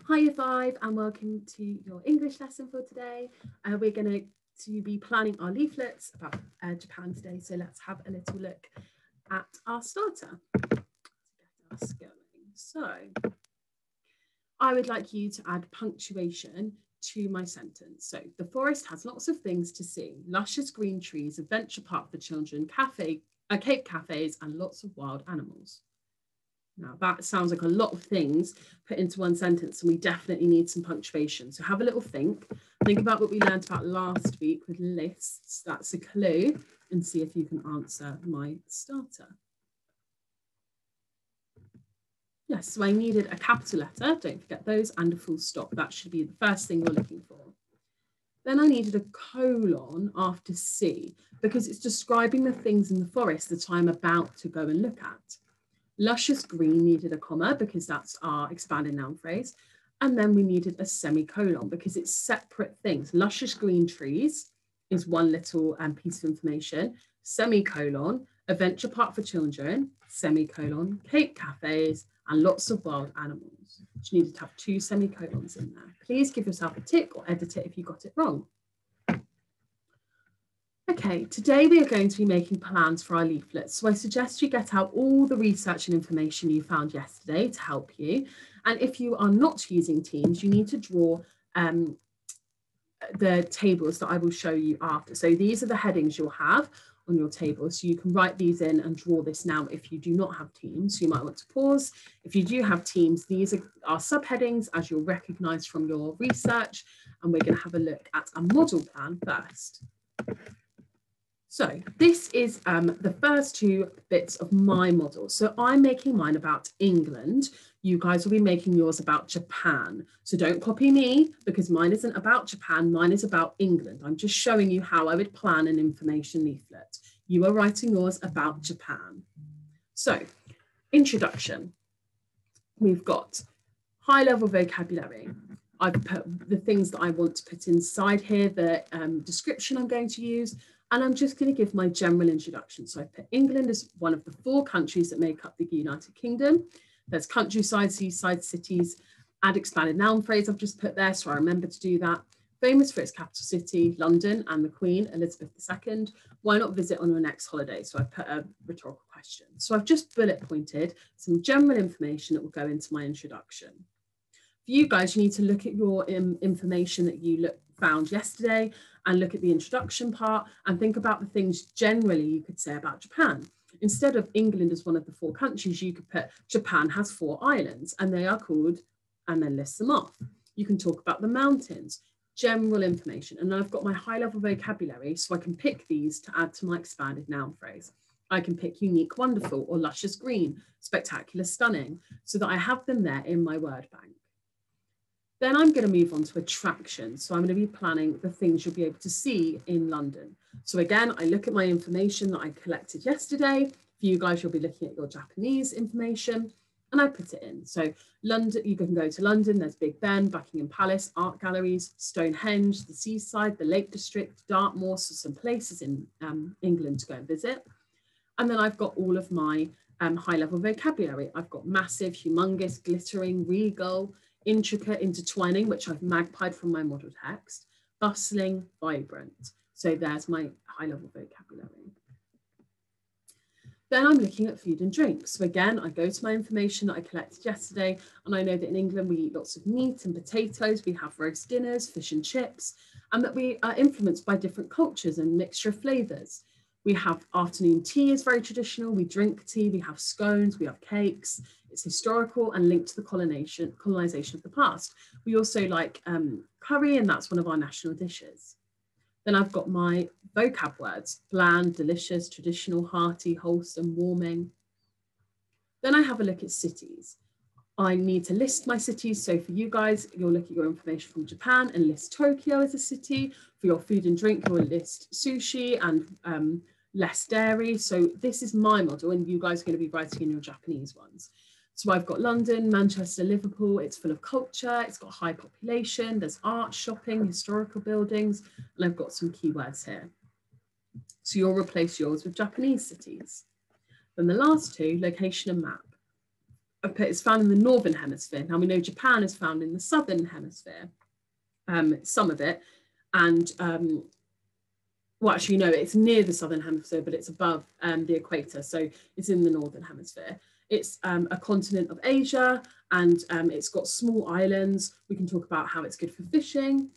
Hi Year 5 and welcome to your English lesson for today. We're going to be planning our leaflets about Japan today, so let's have a little look at our starter to get us going. So I would like you to add punctuation to my sentence. So the forest has lots of things to see: luscious green trees, adventure park for children, Cape cafes and lots of wild animals. Now that sounds like a lot of things put into one sentence, and we definitely need some punctuation. So have a little think about what we learned about last week with lists. That's a clue, and see if you can answer my starter. Yes, so I needed a capital letter, don't forget those, and a full stop. That should be the first thing you're looking for. Then I needed a colon after C, because it's describing the things in the forest that I'm about to go and look at. Luscious green needed a comma because that's our expanded noun phrase. And then we needed a semicolon because it's separate things. Luscious green trees is one little piece of information. Semicolon, adventure park for children, semicolon, Cape cafes, and lots of wild animals. You needed to have 2 semicolons in there. Please give yourself a tick or edit it if you got it wrong. Okay, today we are going to be making plans for our leaflets. So I suggest you get out all the research and information you found yesterday to help you. And if you are not using Teams, you need to draw the tables that I will show you after. So these are the headings you'll have on your table. So you can write these in and draw this now if you do not have Teams. So you might want to pause. If you do have Teams, these are our subheadings as you'll recognize from your research. And we're going to have a look at a model plan first. So this is the first 2 bits of my model. So I'm making mine about England. You guys will be making yours about Japan. So don't copy me because mine isn't about Japan. Mine is about England. I'm just showing you how I would plan an information leaflet. You are writing yours about Japan. So introduction. We've got high-level vocabulary. I've put the things that I want to put inside here, the description I'm going to use, and I'm just going to give my general introduction. So I put England as one of the 4 countries that make up the United Kingdom. There's countryside, seaside, cities, add expanded noun phrase I've just put there, so I remember to do that. Famous for its capital city, London, and the Queen, Elizabeth II. Why not visit on your next holiday? So I put a rhetorical question. So I've just bullet pointed some general information that will go into my introduction. For you guys, you need to look at your information that you found yesterday and look at the introduction part and think about the things generally you could say about Japan. Instead of England as one of the 4 countries, you could put Japan has 4 islands and they are called, and then list them off. You can talk about the mountains, general information. And then I've got my high-level vocabulary, so I can pick these to add to my expanded noun phrase. I can pick unique, wonderful, or luscious green, spectacular, stunning, so that I have them there in my word bank. Then I'm going to move on to attractions. So I'm going to be planning the things you'll be able to see in London. So again, I look at my information that I collected yesterday. For you guys, you'll be looking at your Japanese information and I put it in. So London, you can go to London. There's Big Ben, Buckingham Palace, art galleries, Stonehenge, the seaside, the Lake District, Dartmoor, so some places in England to go and visit. And then I've got all of my high-level vocabulary. I've got massive, humongous, glittering, regal, intricate, intertwining, which I've magpied from my model text, bustling, vibrant. So there's my high-level vocabulary. Then I'm looking at food and drinks. So again, I go to my information that I collected yesterday, and I know that in England, we eat lots of meat and potatoes, we have roast dinners, fish and chips, and that we are influenced by different cultures and mixture of flavours. We have afternoon tea is very traditional. We drink tea, we have scones, we have cakes. It's historical and linked to the colonization of the past. We also like curry, and that's one of our national dishes. Then I've got my vocab words: bland, delicious, traditional, hearty, wholesome, warming. Then I have a look at cities. I need to list my cities. So for you guys, you'll look at your information from Japan and list Tokyo as a city. For your food and drink, you'll list sushi and less dairy. So this is my model, and you guys are going to be writing in your Japanese ones. So I've got London, Manchester, Liverpool. It's full of culture. It's got high population. There's art, shopping, historical buildings, and I've got some keywords here. So you'll replace yours with Japanese cities. Then the last 2, location and map. I've put it's found in the Northern Hemisphere. Now we know Japan is found in the Southern Hemisphere, some of it. And well, actually, no, it's near the Southern Hemisphere, but it's above the equator. So it's in the Northern Hemisphere. It's a continent of Asia, and it's got small islands. We can talk about how it's good for fishing.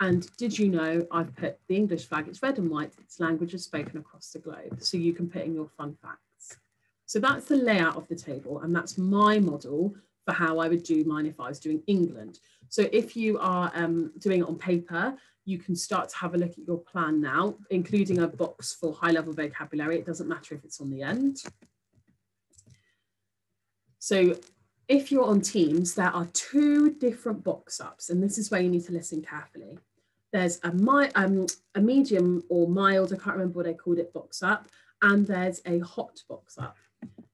And did you know I've put the English flag, it's red and white, its language is spoken across the globe. So you can put in your fun facts. So that's the layout of the table, and that's my model for how I would do mine if I was doing England. So if you are doing it on paper, you can start to have a look at your plan now, including a box for high-level vocabulary. It doesn't matter if it's on the end. So if you're on Teams, there are 2 different box ups, and this is where you need to listen carefully. There's a medium or mild, I can't remember what they called it, box up, and there's a hot box up.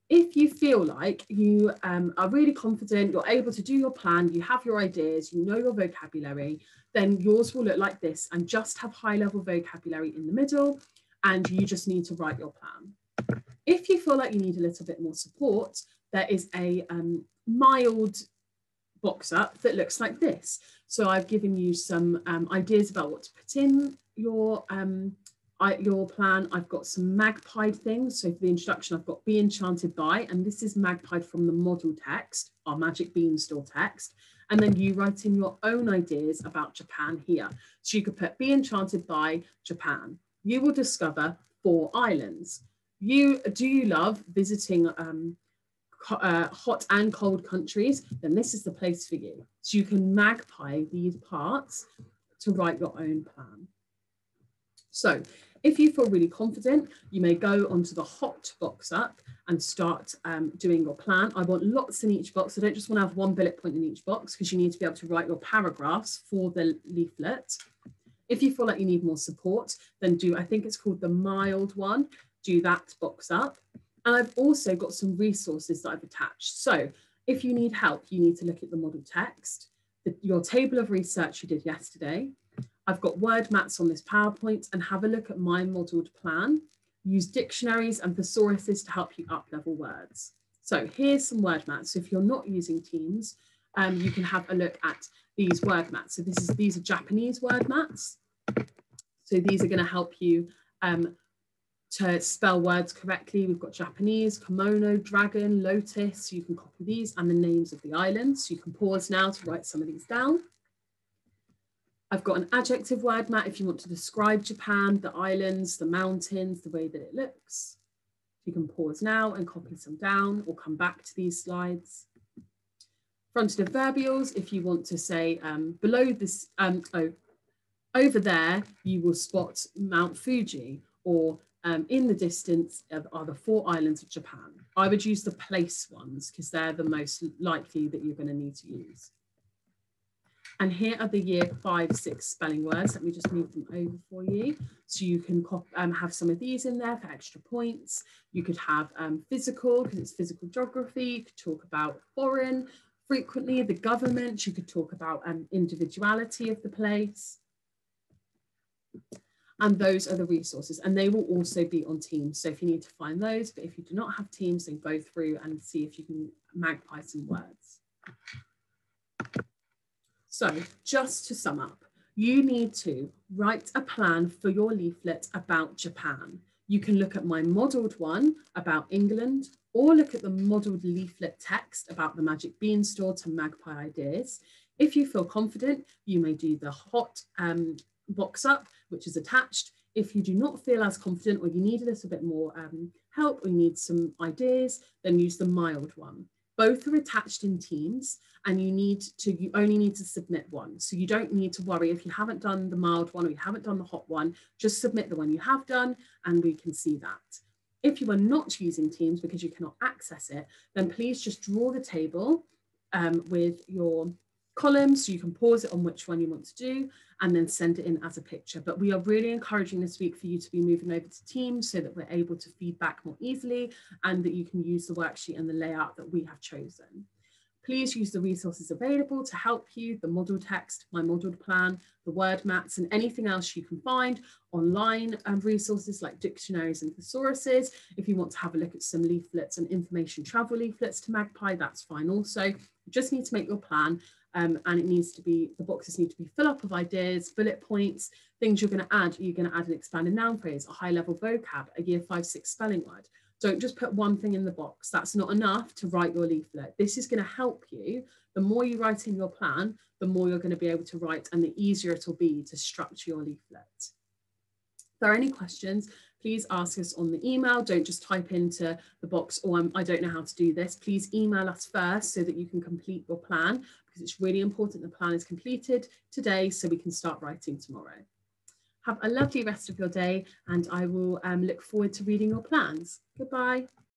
If you feel like you are really confident, you're able to do your plan, you have your ideas, you know your vocabulary, then yours will look like this and just have high-level vocabulary in the middle, and you just need to write your plan. If you feel like you need a little bit more support, there is a mild box up that looks like this. So I've given you some ideas about what to put in your plan. I've got some magpied things. So for the introduction, I've got Be Enchanted By, and this is magpied from the model text, our Magic Beanstalk text. And then you write in your own ideas about Japan here. So you could put Be Enchanted By Japan. You will discover 4 islands. Do you love visiting hot and cold countries? Then this is the place for you. So you can magpie these parts to write your own plan. So if you feel really confident, you may go onto the hot box up and start doing your plan. I want lots in each box. I don't just want to have 1 bullet point in each box, because you need to be able to write your paragraphs for the leaflet. If you feel like you need more support, then I think it's called the mild one, do that box up. And I've also got some resources that I've attached. So if you need help, you need to look at the model text, your table of research you did yesterday. I've got word mats on this PowerPoint, and have a look at my modelled plan. Use dictionaries and thesauruses to help you up-level words. So here's some word mats. So if you're not using Teams, you can have a look at these word mats. So these are Japanese word mats. So these are going to help you to spell words correctly. We've got Japanese, kimono, dragon, lotus. You can copy these and the names of the islands. So you can pause now to write some of these down. I've got an adjective word mat if you want to describe Japan, the islands, the mountains, the way that it looks. You can pause now and copy some down or come back to these slides. Fronted adverbials, if you want to say below this, over there, you will spot Mount Fuji, or in the distance are the 4 islands of Japan. I would use the place ones because they're the most likely that you're going to need to use. And here are the year 5, 6 spelling words. Let me just move them over for you. So you can have some of these in there for extra points. You could have physical, because it's physical geography. You could talk about foreign, frequently the government. You could talk about individuality of the place. And those are the resources, and they will also be on Teams. So if you need to find those, but if you do not have Teams, then go through and see if you can magpie some words. So just to sum up, you need to write a plan for your leaflet about Japan. You can look at my modelled one about England, or look at the modelled leaflet text about the Magic Beanstalk and magpie ideas. If you feel confident, you may do the hot box up, which is attached. If you do not feel as confident, or you need a little bit more help, or you need some ideas, then use the mild one. Both are attached in Teams, and you only need to submit one. So you don't need to worry if you haven't done the mild one or you haven't done the hot one, just submit the one you have done and we can see that. If you are not using Teams because you cannot access it, then please just draw the table with your columns, so you can pause it on which one you want to do and then send it in as a picture. But we are really encouraging this week for you to be moving over to Teams so that we're able to feedback more easily and that you can use the worksheet and the layout that we have chosen. Please use the resources available to help you, the model text, my modelled plan, the word maps, and anything else you can find online resources like dictionaries and thesauruses. If you want to have a look at some leaflets and information travel leaflets to Magpie, that's fine also. You just need to make your plan, and it needs to be, the boxes need to be full up of ideas, bullet points, things you're going to add. You're going to add an expanded noun phrase, a high-level vocab, a year 5-6 spelling word. Don't just put one thing in the box. That's not enough to write your leaflet. This is going to help you. The more you write in your plan, the more you're going to be able to write, and the easier it will be to structure your leaflet. If there are any questions, please ask us on the email. Don't just type into the box, oh, I don't know how to do this. Please email us first so that you can complete your plan, because it's really important the plan is completed today so we can start writing tomorrow. Have a lovely rest of your day, and I will look forward to reading your plans. Goodbye.